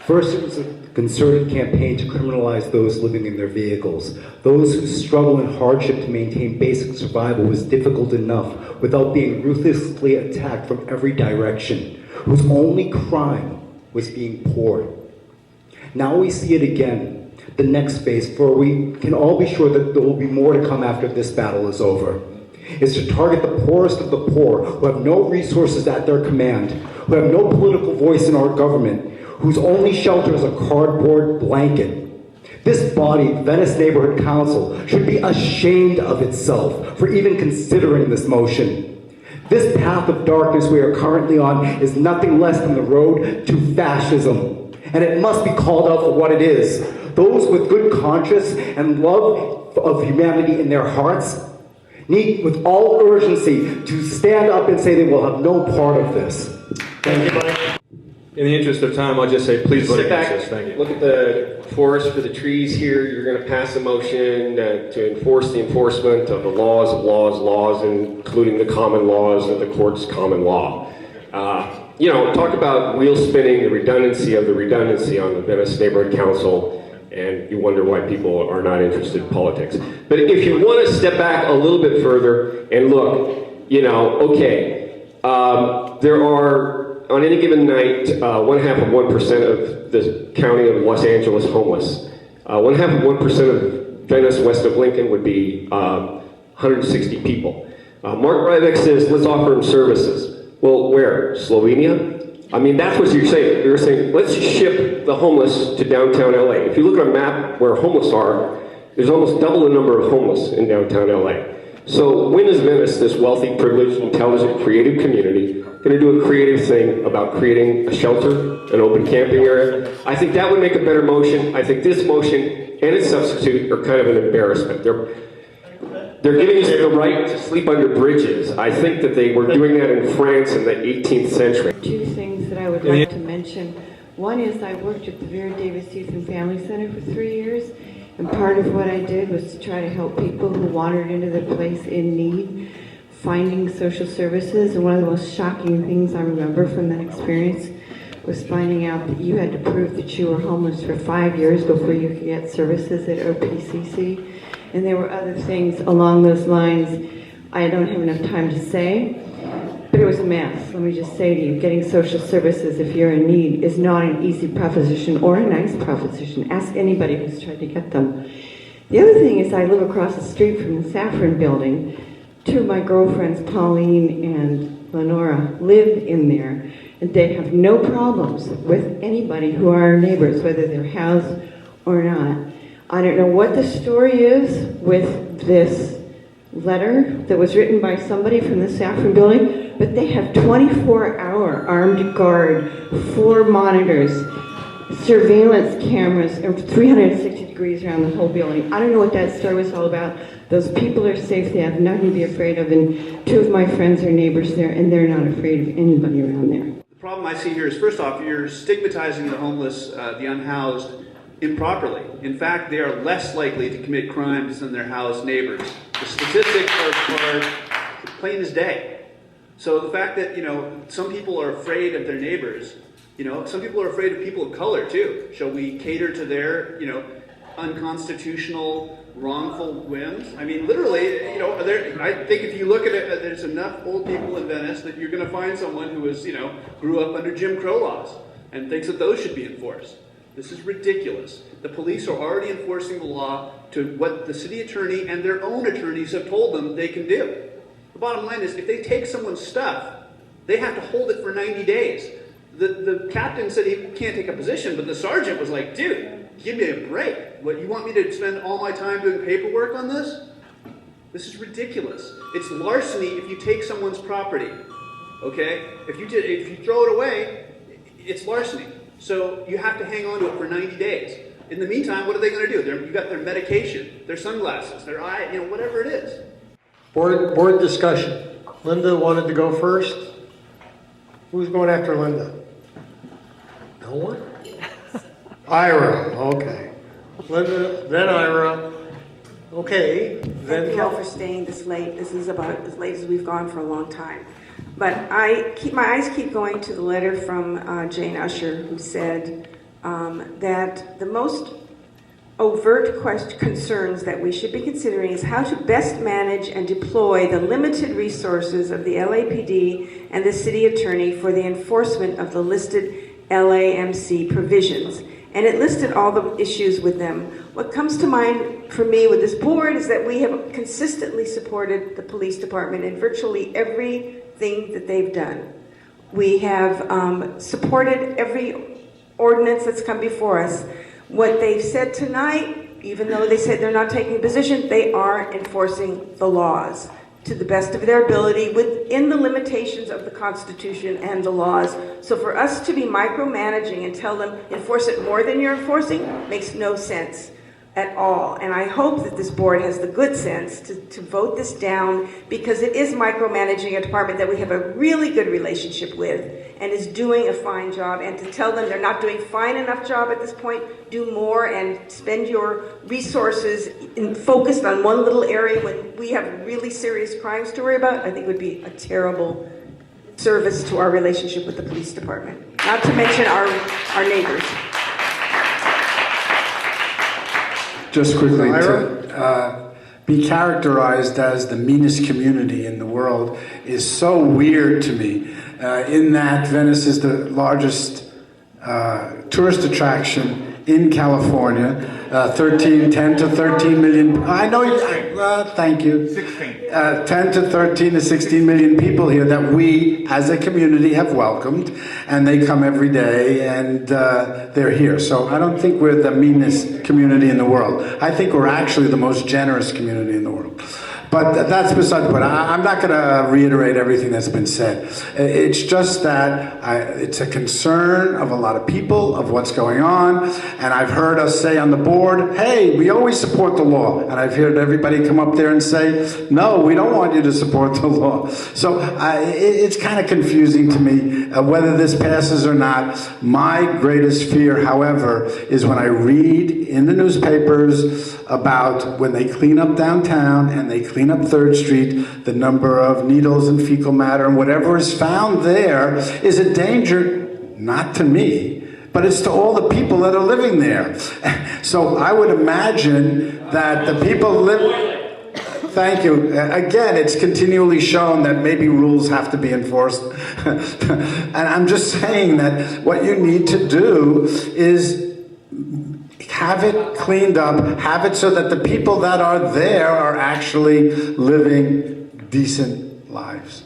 First, it was a concerted campaign to criminalize those living in their vehicles. Those whose struggle and hardship to maintain basic survival was difficult enough without being ruthlessly attacked from every direction, whose only crime was being poor. Now we see it again, the next phase, for we can all be sure that there will be more to come after this battle is over. Is to target the poorest of the poor, who have no resources at their command, who have no political voice in our government, whose only shelter is a cardboard blanket. This body, Venice Neighborhood Council, should be ashamed of itself for even considering this motion. This path of darkness we are currently on is nothing less than the road to fascism, and it must be called out for what it is. Those with good conscience and love of humanity in their hearts need with all urgency to stand up and say they will have no part of this. Thank you, Mike. In the interest of time, I'll just say please vote against this. Thank you. Look at the forest for the trees here. You're going to pass a motion to enforce the enforcement of the laws, including the common laws of the court's common law. talk about wheel spinning, the redundancy of the redundancy on the Venice Neighborhood Council, and you wonder why people are not interested in politics. But if you want to step back a little bit further and look, there are, on any given night, 0.5% of the county of Los Angeles homeless. 0.5% of Venice west of Lincoln would be 160 people. Mark Ryavec says, let's offer them services. Well, where? Slovenia? I mean, that's what you're saying. You're saying, let's ship the homeless to downtown LA. If you look at a map where homeless are, there's almost double the number of homeless in downtown LA. So when is Venice, this wealthy, privileged, intelligent, creative community, going to do a creative thing about creating a shelter, an open camping area? I think that would make a better motion. I think this motion and its substitute are kind of an embarrassment. They're giving us the right to sleep under bridges. I think that they were doing that in France in the 18th century. Two things that I would like to mention. One is I worked at the Vera Davis Youth and Family Center for 3 years, and part of what I did was to try to help people who wandered into their place in need, finding social services. And one of the most shocking things I remember from that experience was finding out that you had to prove that you were homeless for 5 years before you could get services at OPCC. And there were other things along those lines I don't have enough time to say, but it was a mess. Let me just say to you, getting social services if you're in need is not an easy proposition or a nice proposition. Ask anybody who's tried to get them. The other thing is I live across the street from the Saffron building. Two of my girlfriends, Pauline and Lenora, live in there, and they have no problems with anybody who are our neighbors, whether they're housed or not. I don't know what the story is with this letter that was written by somebody from the Saffron building, but they have 24-hour armed guard, 4 monitors, surveillance cameras, and 360 degrees around the whole building. I don't know what that story was all about. Those people are safe. They have nothing to be afraid of, and 2 of my friends are neighbors there, and they're not afraid of anybody around there. The problem I see here is, first off, you're stigmatizing the homeless, the unhoused, improperly. In fact, they are less likely to commit crimes than their housed neighbors. The statistics are plain as day. So the fact that, some people are afraid of their neighbors, some people are afraid of people of color too. Shall we cater to their, unconstitutional, wrongful whims? I mean, literally, I think if you look at it, there's enough old people in Venice that you're going to find someone who is, grew up under Jim Crow laws and thinks that those should be enforced. This is ridiculous. The police are already enforcing the law to what the city attorney and their own attorneys have told them they can do. The bottom line is, if they take someone's stuff, they have to hold it for 90 days. The captain said he can't take a position, but the sergeant was like, dude, give me a break. What, you want me to spend all my time doing paperwork on this? This is ridiculous. It's larceny if you take someone's property, okay? If you throw it away, it's larceny. So you have to hang on to it for 90 days. In the meantime, what are they going to do? You've got their medication, their sunglasses, their eye, whatever it is. Board discussion. Linda wanted to go first. Who's going after Linda? No one? Ira, okay. Linda, then Ira. Okay, then Thank you all for staying this late. This is about as late as we've gone for a long time. But my eyes keep going to the letter from Jane Usher, who said that the most overt concerns that we should be considering is how to best manage and deploy the limited resources of the LAPD and the city attorney for the enforcement of the listed LAMC provisions. And it listed all the issues with them. What comes to mind for me with this board is that we have consistently supported the police department in virtually everything that they've done. We have supported every ordinance that's come before us. What they've said tonight, even though they said they're not taking a position, they are enforcing the laws to the best of their ability within the limitations of the Constitution and the laws. So for us to be micromanaging and tell them, enforce it more than you're enforcing, makes no sense at all. And I hope that this board has the good sense to vote this down, because it is micromanaging a department that we have a really good relationship with and is doing a fine job. And to tell them they're not doing fine enough job at this point, do more and spend your resources focused on one little area when we have really serious crimes to worry about, I think would be a terrible service to our relationship with the police department, not to mention our neighbors. Just quickly, to be characterized as the meanest community in the world is so weird to me, in that Venice is the largest tourist attraction in California, 10 to 13 million. I know, thank you. 10 to 13 to 16 million people here that we, as a community, have welcomed, and they come every day, and they're here. So I don't think we're the meanest community in the world. I think we're actually the most generous community in the world. But that's beside the point. I'm not going to reiterate everything that's been said. It's just that it's a concern of a lot of people, of what's going on. And I've heard us say on the board, hey, we always support the law. And I've heard everybody come up there and say, no, we don't want you to support the law. So it's kind of confusing to me whether this passes or not. My greatest fear, however, is when I read in the newspapers about when they clean up downtown and they clean up 3rd Street, the number of needles and fecal matter and whatever is found there is a danger, not to me, but it's to all the people that are living there. So I would imagine that the people live... Thank you. Again, it's continually shown that maybe rules have to be enforced. And I'm just saying that what you need to do is have it cleaned up, have it so that the people that are there are actually living decent lives.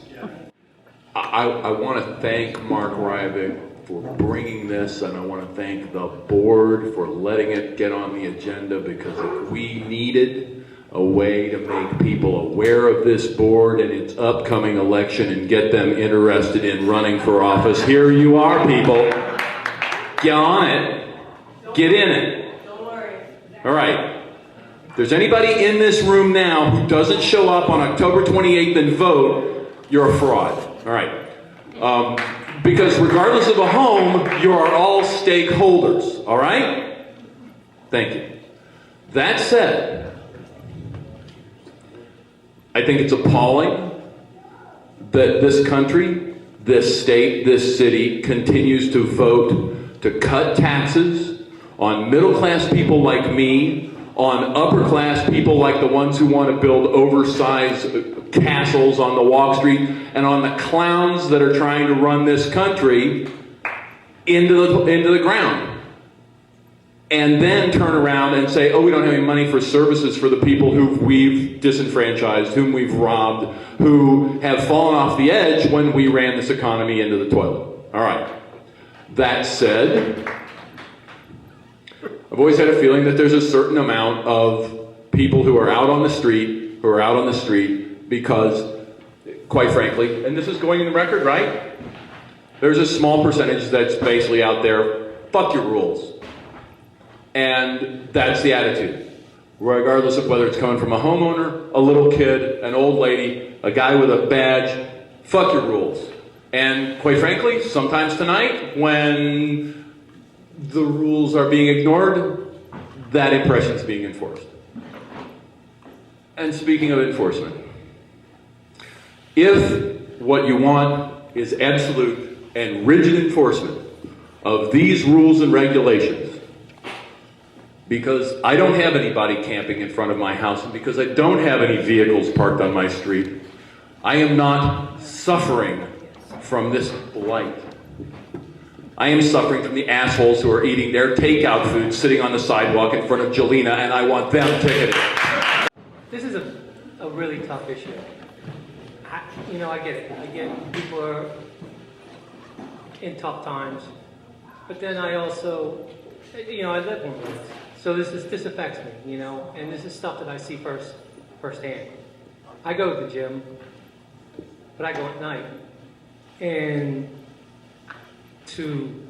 I want to thank Mark Ryavec for bringing this, and I want to thank the board for letting it get on the agenda, because we needed a way to make people aware of this board and its upcoming election and get them interested in running for office. Here you are, people. Get on it. Get in it. All right. If there's anybody in this room now who doesn't show up on October 28th and vote, you're a fraud. All right. Because regardless of a home, you are all stakeholders. All right? Thank you. That said, I think it's appalling that this country, this state, this city continues to vote to cut taxes on middle-class people like me, on upper-class people like the ones who want to build oversized castles on the Wall Street, and on the clowns that are trying to run this country into the ground. And then turn around and say, oh, we don't have any money for services for the people who we've disenfranchised, whom we've robbed, who have fallen off the edge when we ran this economy into the toilet. All right. That said, I've always had a feeling that there's a certain amount of people who are out on the street, because, quite frankly, and this is going in the record, right? There's a small percentage that's basically out there, fuck your rules. And that's the attitude. Regardless of whether it's coming from a homeowner, a little kid, an old lady, a guy with a badge, fuck your rules. And quite frankly, sometimes tonight, when the rules are being ignored, that impression's being enforced. And speaking of enforcement, if what you want is absolute and rigid enforcement of these rules and regulations, because I don't have anybody camping in front of my house, and because I don't have any vehicles parked on my street, I am not suffering from this blight. I am suffering from the assholes who are eating their takeout food sitting on the sidewalk in front of Jelena, and I want them ticketed. This is a really tough issue. I get it. I get people are in tough times, but then I also, I live one with this. So this affects me, and this is stuff that I see firsthand. I go to the gym, but I go at night. And to,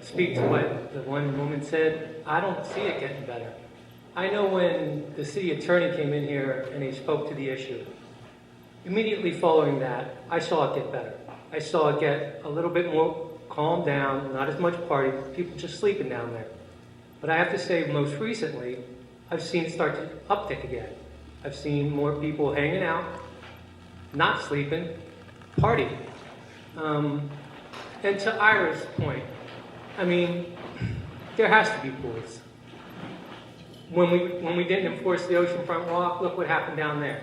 speak to what the one woman said, I don't see it getting better. I know when the city attorney came in here and he spoke to the issue, immediately following that, I saw it get better. I saw it get a little bit more calmed down, not as much party, people just sleeping down there. But I have to say, most recently, I've seen it start to uptick again. I've seen more people hanging out, not sleeping, partying. And to Ira's point, I mean, there has to be police. When we didn't enforce the oceanfront walk, look what happened down there.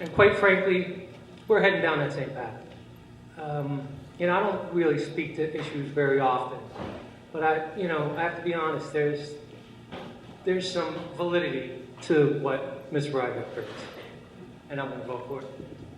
And quite frankly, we're heading down that same path. I don't really speak to issues very often, but I have to be honest. There's some validity to what Ms. Ryavec brings, and I'm going to vote for it.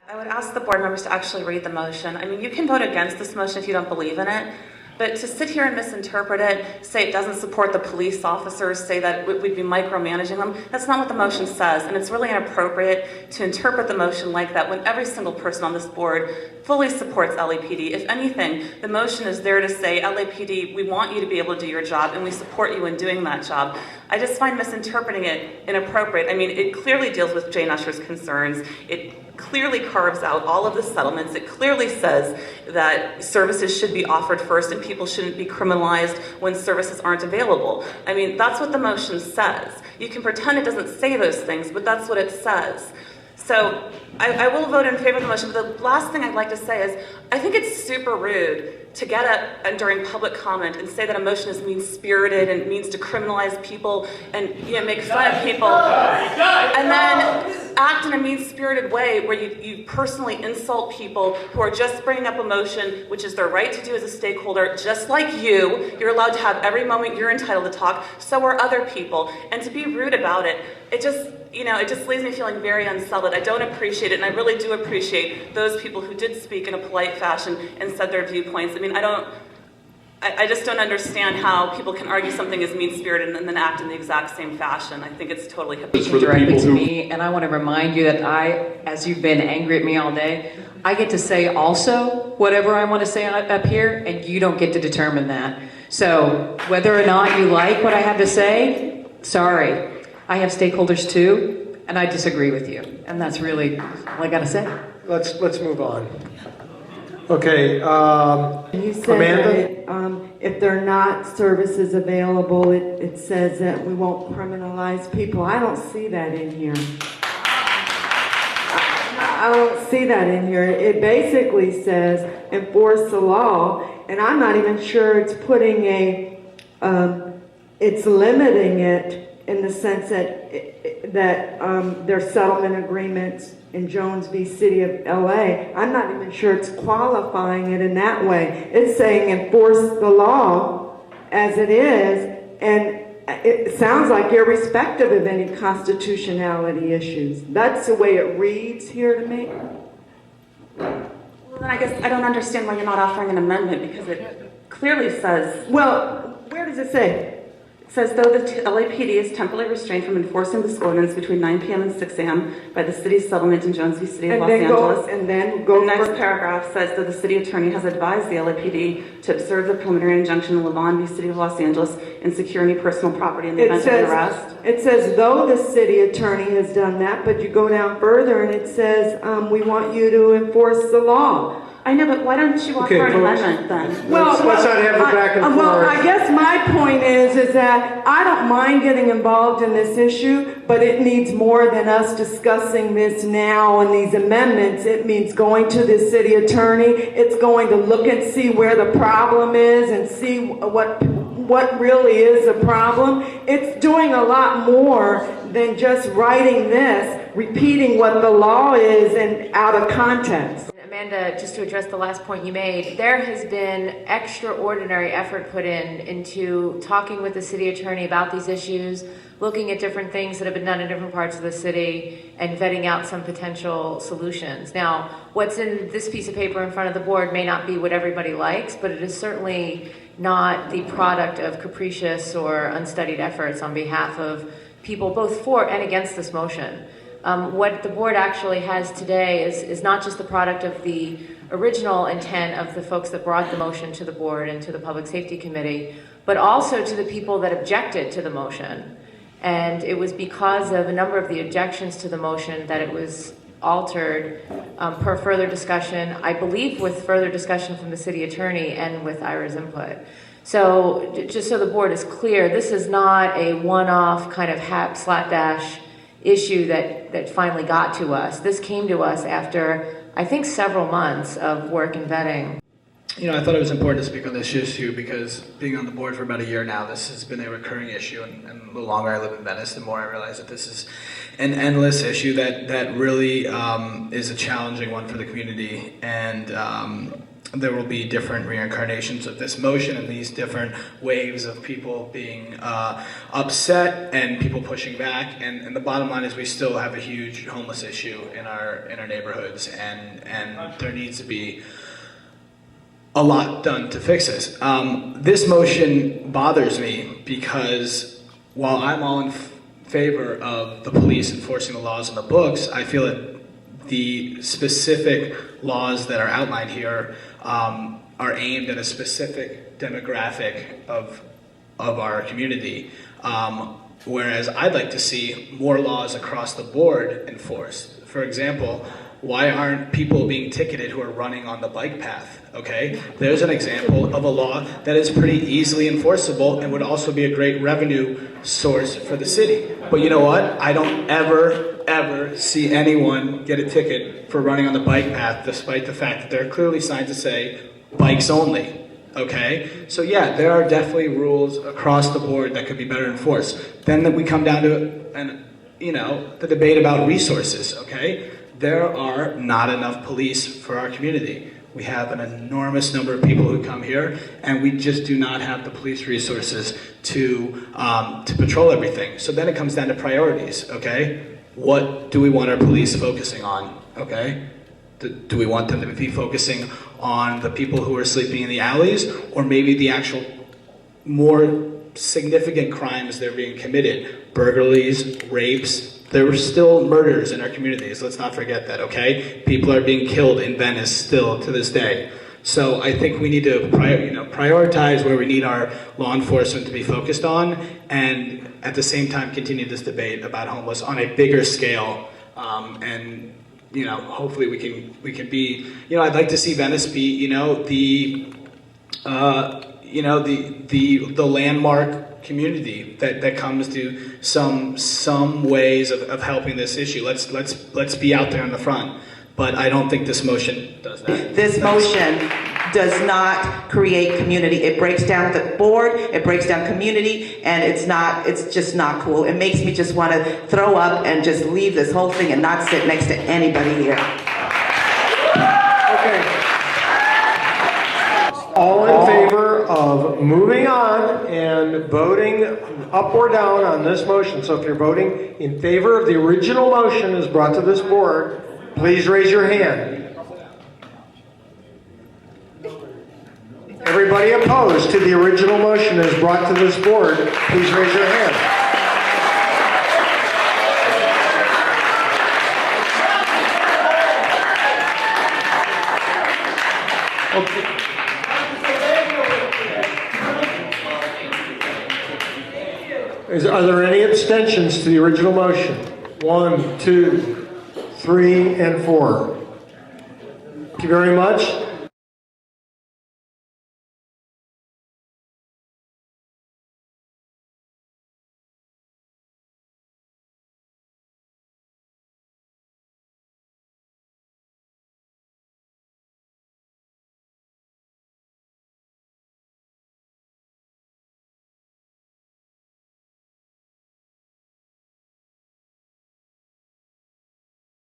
I would ask the board members to actually read the motion. I mean, you can vote against this motion if you don't believe in it, but to sit here and misinterpret it, say it doesn't support the police officers, say that we'd be micromanaging them, that's not what the motion says, and it's really inappropriate to interpret the motion like that when every single person on this board fully supports LAPD. If anything, the motion is there to say, LAPD, we want you to be able to do your job, and we support you in doing that job. I just find misinterpreting it inappropriate. I mean, it clearly deals with Jane Usher's concerns. It clearly carves out all of the settlements. It clearly says that services should be offered first and people shouldn't be criminalized when services aren't available. I mean, that's what the motion says. You can pretend it doesn't say those things, but that's what it says. So I will vote in favor of the motion, but the last thing I'd like to say is I think it's super rude to get up and during public comment and say that a motion is mean-spirited and means to criminalize people and make fun of people, and then act in a mean-spirited way where you personally insult people who are just bringing up a motion, which is their right to do as a stakeholder, just like you. You're allowed to have every moment you're entitled to talk, so are other people. And to be rude about it, it just leaves me feeling very unsettled. I don't appreciate it, and I really do appreciate those people who did speak in a polite fashion and said their viewpoints. I mean, I just don't understand how people can argue something is mean-spirited and then act in the exact same fashion. I think it's totally hypocritical. Directly to me, and I want to remind you that as you've been angry at me all day, I get to say also whatever I want to say up here, and you don't get to determine that. So whether or not you like what I have to say, sorry. I have stakeholders too, and I disagree with you. And that's really all I got to say. Let's move on. Okay, You said Amanda? that if there are not services available, it says that we won't criminalize people. I don't see that in here. I don't see that in here. It basically says enforce the law, and I'm not even sure it's putting it's limiting it in the sense that there's settlement agreements in Jones v. City of LA. I'm not even sure it's qualifying it in that way. It's saying enforce the law as it is, and it sounds like irrespective of any constitutionality issues. That's the way it reads here to me. Well, then I guess I don't understand why you're not offering an amendment, because it clearly says... Well, where does it say? It says, though the LAPD is temporarily restrained from enforcing this ordinance between 9 p.m. and 6 a.m. by the city's settlement in Jones v. City of Los Angeles. The next paragraph says that the city attorney has advised the LAPD to observe the preliminary injunction in Lavon v. City of Los Angeles and secure any personal property in the event of an arrest. It says, though the city attorney has done that, but you go down further and it says, we want you to enforce the law. I know, but why don't you offer an amendment then? Let's not have it back and forth. Well, I guess my point is that I don't mind getting involved in this issue, but it needs more than us discussing this now and these amendments. It means going to the city attorney. It's going to look and see where the problem is and see what really is a problem. It's doing a lot more than just writing this, repeating what the law is and out of context. Amanda, just to address the last point you made, there has been extraordinary effort put into talking with the city attorney about these issues, looking at different things that have been done in different parts of the city, and vetting out some potential solutions. Now, what's in this piece of paper in front of the board may not be what everybody likes, but it is certainly not the product of capricious or unstudied efforts on behalf of people both for and against this motion. What the board actually has today is not just the product of the original intent of the folks that brought the motion to the board and to the Public Safety Committee, but also to the people that objected to the motion. And it was because of a number of the objections to the motion that it was altered per further discussion, I believe with further discussion from the city attorney and with Ira's input. So just so the board is clear, this is not a one-off kind of slapdash issue that finally got to us. This came to us after, I think, several months of work and vetting. I thought it was important to speak on this issue because being on the board for about a year now, this has been a recurring issue, and the longer I live in Venice, the more I realize that this is an endless issue that really is a challenging one for the community, and there will be different reincarnations of this motion and these different waves of people being upset and people pushing back, and the bottom line is we still have a huge homeless issue in our neighborhoods, and there needs to be a lot done to fix this. This motion bothers me because while I'm all in favor of the police enforcing the laws in the books, I feel that the specific laws that are outlined here are aimed at a specific demographic of our community. Whereas I'd like to see more laws across the board enforced. For example, why aren't people being ticketed who are running on the bike path? Okay, there's an example of a law that is pretty easily enforceable and would also be a great revenue source for the city. But you know what? I don't ever see anyone get a ticket for running on the bike path, despite the fact that there are clearly signs that say bikes only. Okay, so yeah, there are definitely rules across the board that could be better enforced. Then we come down to the debate about resources. Okay, there are not enough police for our community. We have an enormous number of people who come here, and we just do not have the police resources to patrol everything. So then it comes down to priorities. Okay, what do we want our police focusing on? Okay. Do we want them to be focusing on the people who are sleeping in the alleys, or maybe the actual more significant crimes that are being committed? Burglaries, rapes. There were still murders in our communities. Let's not forget that, okay? People are being killed in Venice still to this day. So I think we need to prioritize where we need our law enforcement to be focused on, and at the same time continue this debate about homeless on a bigger scale. And hopefully we can be. I'd like to see Venice be, the landmark community that comes to some ways of helping this issue. Let's be out there in the front. But I don't think this motion does that. This motion does not create community. It breaks down the board, it breaks down community, and it's just not cool. It makes me just want to throw up and just leave this whole thing and not sit next to anybody here. Okay. All in favor of moving on and voting up or down on this motion? So if you're voting in favor of the original motion as brought to this board, please raise your hand. Everybody opposed to the original motion as brought to this board, please raise your hand. Okay. Are there any abstentions to the original motion? 1, 2, 3, and 4. Thank you very much.